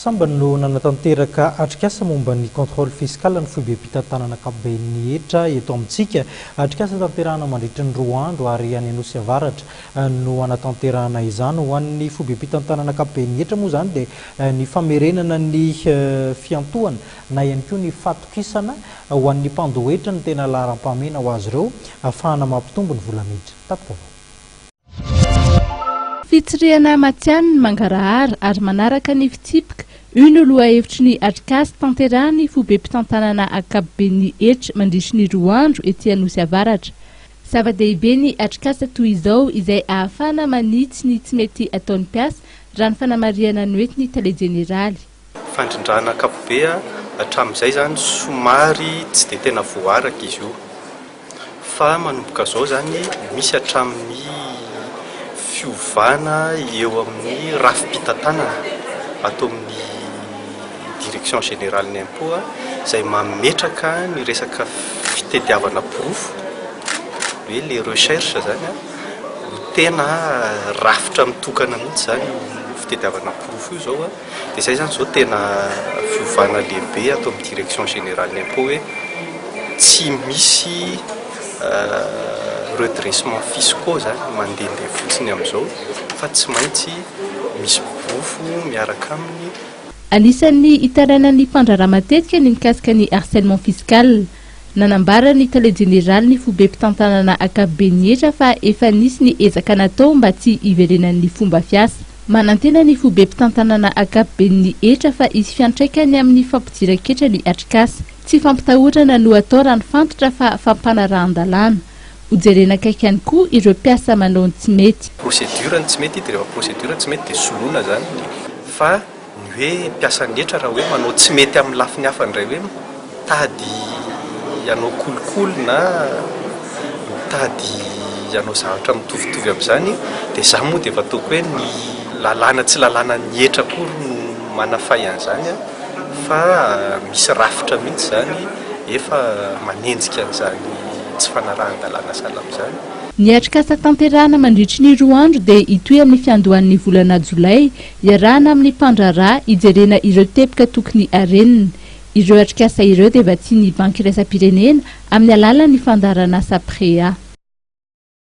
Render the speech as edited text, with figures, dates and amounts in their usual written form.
Samba no nanatanteraka atrikasa momba ny contrôle fiscal ny foibe-pitantanana ankapobeny etra eto amintsika. Atrikasa tanterahana mandritra ny 2 andro ary any Anosy Avaratra no anatanterahana izany ho an'ny foibe-pitantanana ankapobeny etra moa zany dia ny famerenana ny fiantohana na ihany koa ny fatokisana ho an'ny mpandohetra ny tena laharam-pahamena ho azy ireo ahafahana mampitombo ny volamiditra. Tapaka avao. Fitsiriana Matiany mangarahara ary manaraka ny fitsipika no lohahevitry ny atrikasa tanterahany foibe-pitantanana ankapobeny etra mandritry ny 2 andro ety Anosy Avaratra. Zava-dehibe ny atrikasa toy izao izay ahafahana manitsy ny tsy mety ataon'ny mpiasa raha ny fanamariana ny oety ny tale jeneraly. Fandrindrana ankapobea hatramin'izay zany somary tsy dia tena voaraka izy io fa manomboka zao zany misy hatramin'ny fiovana eo amin'ny rafim-pitantanana atao amin'ny direction générale ny impôt izay mametraka ny resaka fitediavana porofo hoe les recherches zany tena rafitra mitokana mihitsy zany fitediavana porofo io zao dia izay zany zao tena fiovana lehibe atao amin'ny direction générale ny impôt hoe tsy misy redressement fiscaux zany mandehandeha fotsiny amin'izao fa tsy maintsy misy porofo miaraka aminy. Anisan'ny hitanana fandrara matetika ny mikasika ny harcèlement fiscal. Nanambara ny tale jeneraly ny foibe-pitantanana ankapobeny etra fa efa nisy ny ezaka natao mba tsy hiverenan'ny fomba fiasa. Manantena ny foibe-pitantanana ankapobeny etra fa isy fiantraikany amin'ny fampidiran-ketra ny atrikasa. Tsy fampitahorana no atao raha ny fantotra fa fampanarahan-dalàna. Ujerena kaiky ihany koa ireo mpiasa manao ny tsy mety. Procédure ny tsy mety dia rehefa procédure tsy mety dia soloina zany fa ny hoe mpiasany etra raha hoe manao tsy mety amin'ny lafiny hafa indray hoe tady ianao kolokolo na tady ianao zavatra mitovitovy amin'izany dia za moa dia efa ataoko hoe ny lalàna tsy lalàna ny etra koa manafay an'izany fa misy rafitra mihitsy zany efa manenjika an'izany tsy fanarahan-dalàna sahala amin'izany. Ny atrikasa tanterahana mandritry ny 2 andro dia hitohy amin'ny fiandohan'ny volana Jolay iarahana amin'ny mpandraharaha hijerena ireo teboka tokony harenina. Ireo atrikasa ireo dia vatsian'ny banky iraisam-pirenena amin'ny alalan'ny fandaharana SAPREA.